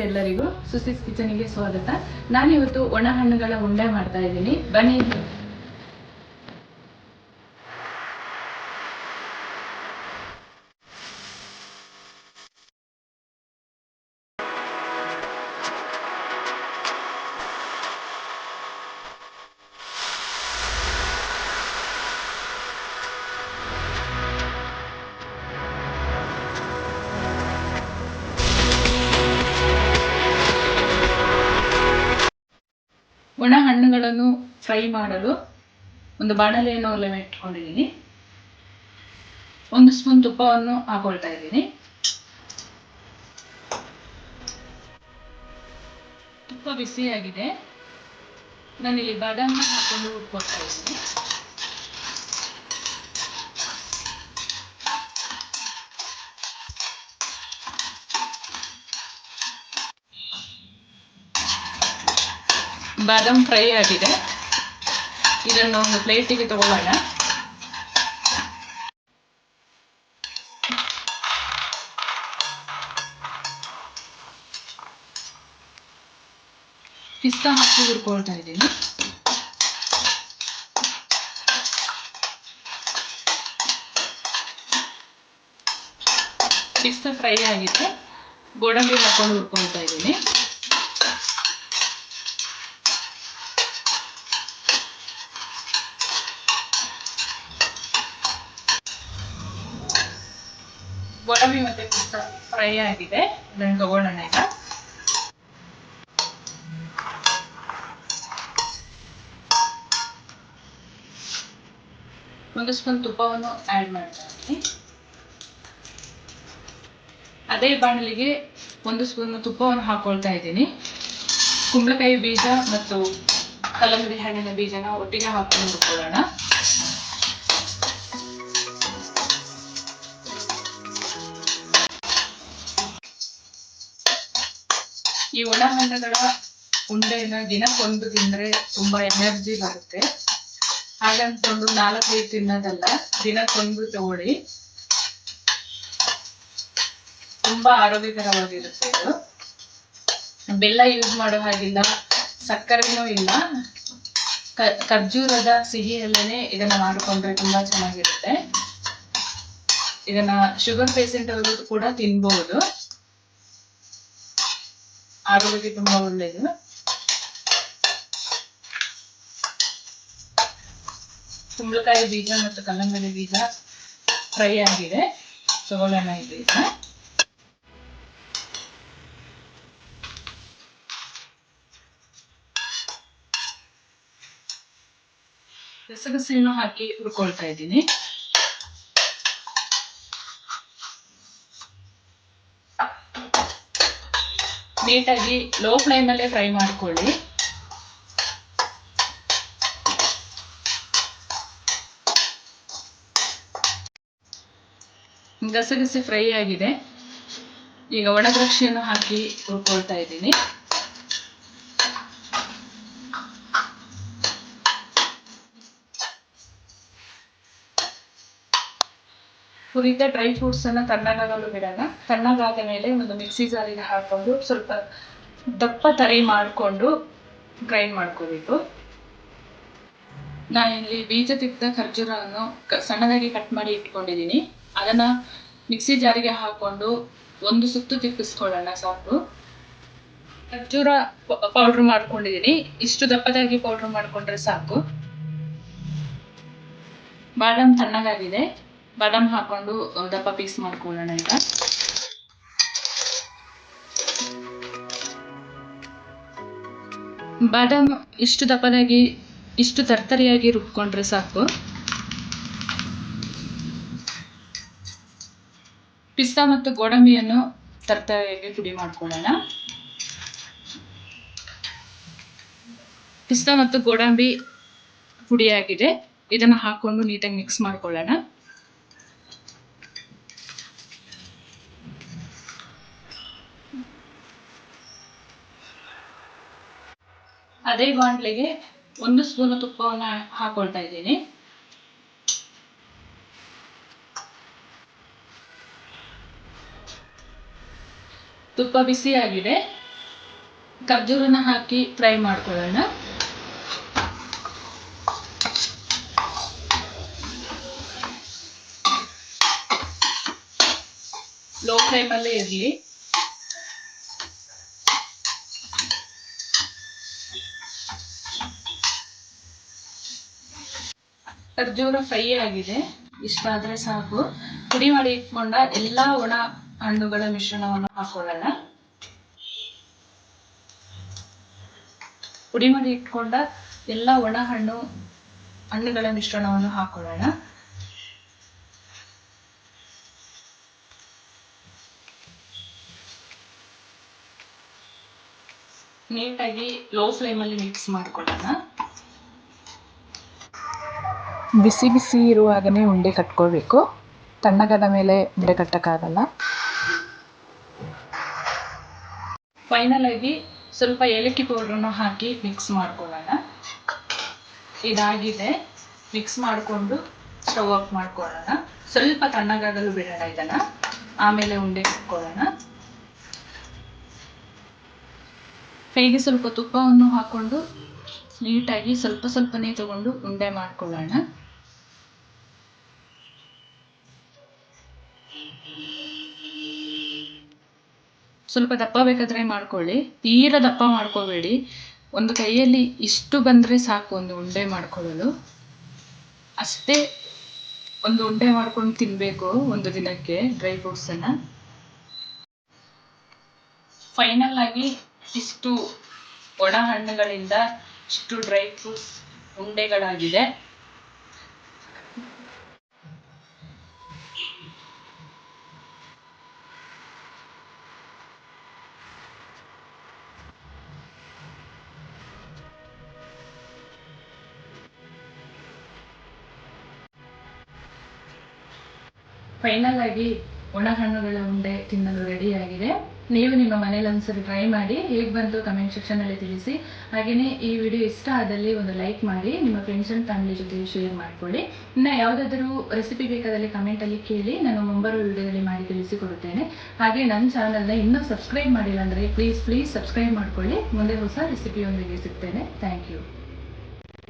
ಎಲ್ಲರಿಗೂ ಸುಸಿಸ್ ಕಿಚನ್ಗೆ ಸ್ವಾಗತ. ನಾನಿವತ್ತು ಒಣ ಹಣ್ಣುಗಳ ಉಂಡೆ ಮಾಡ್ತಾ ಇದ್ದೀನಿ. ಬನ್ನಿ. ಒಣ ಹಣ್ಣುಗಳನ್ನು ಫ್ರೈ ಮಾಡಲು ಒಂದು ಬಾಣಲೆಯನ್ನು ಒಲೆ ಇಟ್ಕೊಂಡಿದ್ದೀನಿ. 1 ಸ್ಪೂನ್ ತುಪ್ಪವನ್ನು ಹಾಕೊಳ್ತಾ ಇದ್ದೀನಿ. ತುಪ್ಪ ಬಿಸಿಯಾಗಿದೆ. ನಾನಿಲ್ಲಿ ಬಾದಾಮಿ ಹಾಕೊಂಡು ಹುರ್ಕೊಳ್ತಾ ಇದ್ದೀನಿ. ಬಾದಾಮ್ ಫ್ರೈ ಆಗಿದೆ. ಇದನ್ನು ಒಂದು ಪ್ಲೇಟಿಗೆ ತಗೊಳ್ಳೋಣ. ಪಿಸ್ತಾ ಹಾಕಿ ಹುರ್ಕೊಳ್ತಾ ಇದ್ದೀನಿ. ಪಿಸ್ತಾ ಫ್ರೈ ಆಗಿದೆ. ಗೋಡಂಬಿ ಹಾಕೊಂಡು ಹುರ್ಕೊಳ್ತಾ ಇದ್ದೀನಿ. ಗೋಡಂಬಿ ಮತ್ತೆ ಪಿಸ್ತಾ ಫ್ರೈ ಆಗಿದೆ. ಅದನ್ನು ತಗೊಳ್ಳೋಣ ಈಗ. ಒಂದು ಸ್ಪೂನ್ ತುಪ್ಪವನ್ನು ಆ್ಯಡ್ ಮಾಡ್ತಾ ಇದ್ದೀನಿ. ಅದೇ ಬಾಣಲಿಗೆ 1 ಸ್ಪೂನ್ ತುಪ್ಪವನ್ನು ಹಾಕೊಳ್ತಾ ಇದ್ದೀನಿ. ಕುಂಬಳಕಾಯಿ ಬೀಜ ಮತ್ತು ಕಲ್ಲಂಗಡಿ ಹಣ್ಣಿನ ಬೀಜನ ಒಟ್ಟಿಗೆ ಹಾಕೊಂಡು ಹುರ್ಕೊಳ್ಳೋಣ. ಈ ಒಣ ಹಣ್ಣುಗಳ ಉಂಡೆನ ದಿನಕ್ಕೊಂದು ತಿಂದರೆ ತುಂಬಾ ಎನರ್ಜಿ ಬರುತ್ತೆ. ಹಾಗಂತಂದು 4-5 ತಿನ್ನೋದಲ್ಲ, ದಿನಕ್ಕೊಂದು ತಗೊಳ್ಳಿ. ತುಂಬಾ ಆರೋಗ್ಯಕರವಾಗಿರುತ್ತೆ ಇದು. ಬೆಲ್ಲ ಯೂಸ್ ಮಾಡೋ ಹಾಗಿಲ್ಲ, ಸಕ್ಕರೆನೂ ಇಲ್ಲ. ಖರ್ಜೂರದ ಸಿಹಿಯಲ್ಲೇನೆ ಇದನ್ನ ಮಾಡಿಕೊಂಡ್ರೆ ತುಂಬಾ ಚೆನ್ನಾಗಿರುತ್ತೆ. ಇದನ್ನ ಶುಗರ್ ಪೇಷಂಟ್ ಅವರು ಕೂಡ ತಿನ್ಬಹುದು. ಆರೋಗ್ಯಕ್ಕೆ ತುಂಬಾ ಒಳ್ಳೆಯದು. ಕುಂಬಳಕಾಯಿ ಬೀಜ ಮತ್ತು ಕಲ್ಲಂಗಡಿ ಬೀಜ ಫ್ರೈ ಆಗಿದೆ. ತಗೊಳ್ಳೋಣ ಇದನ್ನ. ಗಸಗಸೆಯನ್ನು ಹಾಕಿ ಹುರ್ಕೊಳ್ತಾ ಇದ್ದೀನಿ. ನೀಟಾಗಿ ಲೋ ಫ್ಲೇಮಲ್ಲೇ ಫ್ರೈ ಮಾಡ್ಕೊಳ್ಳಿ. ಗಸಗಸೆ ಫ್ರೈ ಆಗಿದೆ. ಈಗ ಒಣ ದ್ರಾಕ್ಷಿಯನ್ನು ಹಾಕಿ ಹುರ್ಕೊಳ್ತಾ ಇದ್ದೀನಿ. ಹುರಿದ ಡ್ರೈ ಫ್ರೂಟ್ಸ್ ಅನ್ನ ತಣ್ಣಗಾಗಲು ಬಿಡೋಣ. ತಣ್ಣಗಾದ ಮೇಲೆ ಒಂದು ಮಿಕ್ಸಿ ಜಾರಿಗೆ ಹಾಕೊಂಡು ಸ್ವಲ್ಪ ದಪ್ಪ ತರಿ ಮಾಡಿಕೊಂಡು ಗ್ರೈಂಡ್ ಮಾಡ್ಕೋಬೇಕು. ನಾನಿಲ್ಲಿ ಬೀಜ ತೆಗೆದ ಖರ್ಜೂರವನ್ನು ಸಣ್ಣದಾಗಿ ಕಟ್ ಮಾಡಿ ಇಟ್ಕೊಂಡಿದ್ದೀನಿ. ಅದನ್ನ ಮಿಕ್ಸಿ ಜಾರಿಗೆ ಹಾಕೊಂಡು 1 ಸುತ್ತು ತಿಪ್ಪಿಸ್ಕೊಳ್ಳೋಣ ಸಾಕು. ಖರ್ಜೂರ ಪೌಡ್ರ್ ಮಾಡ್ಕೊಂಡಿದ್ದೀನಿ. ಇಷ್ಟು ದಪ್ಪದಾಗಿ ಪೌಡ್ರ್ ಮಾಡ್ಕೊಂಡ್ರೆ ಸಾಕು. ಬಾದಾಮ್ ತಣ್ಣಗಾಗಿದೆ. ಬಾದಾಮ್ ಹಾಕೊಂಡು ದಪ್ಪ ಪೀಸ್ ಮಾಡ್ಕೊಳ್ಳೋಣ ಈಗ. ಬಾದಾಮ್ ಇಷ್ಟು ದಪ್ಪದಾಗಿ, ಇಷ್ಟು ತರ್ತರಿಯಾಗಿ ರುಬ್ಕೊಂಡ್ರೆ ಸಾಕು. ಪಿಸ್ತಾ ಮತ್ತು ಗೋಡಂಬಿಯನ್ನು ತರ್ತರಿಯಾಗಿ ಪುಡಿ ಮಾಡ್ಕೊಳ್ಳೋಣ. ಪಿಸ್ತಾ ಮತ್ತು ಗೋಡಂಬಿ ಪುಡಿಯಾಗಿದೆ. ಇದನ್ನ ಹಾಕೊಂಡು ನೀಟಾಗಿ ಮಿಕ್ಸ್ ಮಾಡ್ಕೊಳ್ಳೋಣ. ಅದೇ ಬಾಣಲೆಗೆ 1 ಸ್ಪೂನ್ ತುಪ್ಪವನ್ನು ಹಾಕೊಳ್ತಾ ಇದ್ದೀನಿ. ತುಪ್ಪ ಬಿಸಿಯಾಗಿದೆ. ಖರ್ಜೂರನ ಹಾಕಿ ಫ್ರೈ ಮಾಡ್ಕೊಳ್ಳೋಣ. ಲೋ ಫ್ಲೇಮಲ್ಲೇ ಇರಲಿ. ಖರ್ಜೂರ ಫ್ರೈ ಆಗಿದೆ, ಇಷ್ಟಾದ್ರೆ ಸಾಕು. ಪುಡಿ ಮಾಡಿ ಇಟ್ಕೊಂಡ ಎಲ್ಲಾ ಒಣ ಹಣ್ಣುಗಳ ಮಿಶ್ರಣವನ್ನು ಹಾಕೊಳ್ಳೋಣ. ಪುಡಿ ಮಾಡಿ ಇಟ್ಕೊಂಡ ಎಲ್ಲ ಒಣ ಹಣ್ಣುಗಳ ಮಿಶ್ರಣವನ್ನು ಹಾಕೊಳ್ಳೋಣ. ನೀಟಾಗಿ ಲೋ ಫ್ಲೇಮಲ್ಲಿ ಮಿಕ್ಸ್ ಮಾಡ್ಕೊಳ್ಳೋಣ. ಬಿಸಿ ಬಿಸಿ ಇರುವಾಗನೇ ಉಂಡೆ ಕಟ್ಕೋಬೇಕು, ತಣ್ಣಗಾದ ಮೇಲೆ ಉಂಡೆ ಕಟ್ಟಕ್ಕಾಗಲ್ಲ. ಫೈನಲ್ ಆಗಿ ಸ್ವಲ್ಪ ಏಲಕ್ಕಿ ಪೌಡ್ರನ್ನು ಹಾಕಿ ಮಿಕ್ಸ್ ಮಾಡ್ಕೊಳ್ಳೋಣ. ಇದಾಗಿದೆ, ಮಿಕ್ಸ್ ಮಾಡಿಕೊಂಡು ಸ್ಟವ್ ಆಫ್ ಮಾಡ್ಕೊಳ್ಳೋಣ. ಸ್ವಲ್ಪ ತಣ್ಣಗಾಗಲು ಬಿಡೋಣ ಇದನ್ನ, ಆಮೇಲೆ ಉಂಡೆ ಕಟ್ಕೊಳ್ಳೋಣ. ಕೈಗೆ ಸ್ವಲ್ಪ ತುಪ್ಪವನ್ನು ಹಾಕೊಂಡು ನೀಟಾಗಿ ಸ್ವಲ್ಪ ಸ್ವಲ್ಪನೇ ತಗೊಂಡು ಉಂಡೆ ಮಾಡ್ಕೊಳ್ಳೋಣ. ಸ್ವಲ್ಪ ದಪ್ಪ ಬೇಕಾದ್ರೆ ಮಾಡ್ಕೊಳ್ಳಿ, ತೀರಾ ದಪ್ಪ ಮಾಡ್ಕೋಬೇಡಿ. ಒಂದು ಕೈಯಲ್ಲಿ ಇಷ್ಟು ಬಂದರೆ ಸಾಕು ಒಂದು ಉಂಡೆ ಮಾಡ್ಕೊಳ್ಳಲು. ಅಷ್ಟೇ ಒಂದು ಉಂಡೆ ಮಾಡ್ಕೊಂಡು ತಿನ್ನಬೇಕು ಒಂದು ದಿನಕ್ಕೆ ಡ್ರೈ ಫ್ರೂಟ್ಸನ್ನು. ಫೈನಲ್ ಆಗಿ ಇಷ್ಟು ಒಣ ಹಣ್ಣುಗಳಿಂದ ಇಷ್ಟು ಡ್ರೈ ಫ್ರೂಟ್ಸ್ ಉಂಡೆಗಳಾಗಿದೆ. ಫೈನಲ್ ಆಗಿ ಒಣ ಹಣ್ಣುಗಳ ಉಂಡೆ ತಿನ್ನಲು ರೆಡಿಯಾಗಿದೆ. ನೀವು ನಿಮ್ಮ ಮನೇಲಿ ಒಂದ್ಸರಿ ಟ್ರೈ ಮಾಡಿ, ಹೇಗೆ ಬಂತು ಕಮೆಂಟ್ ಸೆಕ್ಷನಲ್ಲಿ ತಿಳಿಸಿ. ಹಾಗೆಯೇ ಈ ವಿಡಿಯೋ ಇಷ್ಟ ಆದಲ್ಲಿ ಒಂದು ಲೈಕ್ ಮಾಡಿ, ನಿಮ್ಮ ಫ್ರೆಂಡ್ಸ್ ಆ್ಯಂಡ್ ಫ್ಯಾಮಿಲಿ ಜೊತೆ ಶೇರ್ ಮಾಡಿಕೊಳ್ಳಿ. ಇನ್ನು ಯಾವುದಾದ್ರೂ ರೆಸಿಪಿ ಬೇಕಾದಲ್ಲಿ ಕಮೆಂಟಲ್ಲಿ ಕೇಳಿ, ನಾನು ಮುಂಬರುವ ವಿಡಿಯೋದಲ್ಲಿ ಮಾಡಿ ತಿಳಿಸಿಕೊಡುತ್ತೇನೆ. ಹಾಗೆ ನನ್ನ ಚಾನಲ್ನ ಇನ್ನೂ ಸಬ್ಸ್ಕ್ರೈಬ್ ಮಾಡಿಲ್ಲ ಅಂದರೆ ಪ್ಲೀಸ್ ಸಬ್ಸ್ಕ್ರೈಬ್ ಮಾಡ್ಕೊಳ್ಳಿ. ಮುಂದೆ ಹೊಸ ರೆಸಿಪಿಯೊಂದಿಗೆ ಸಿಗ್ತೇನೆ. Thank you.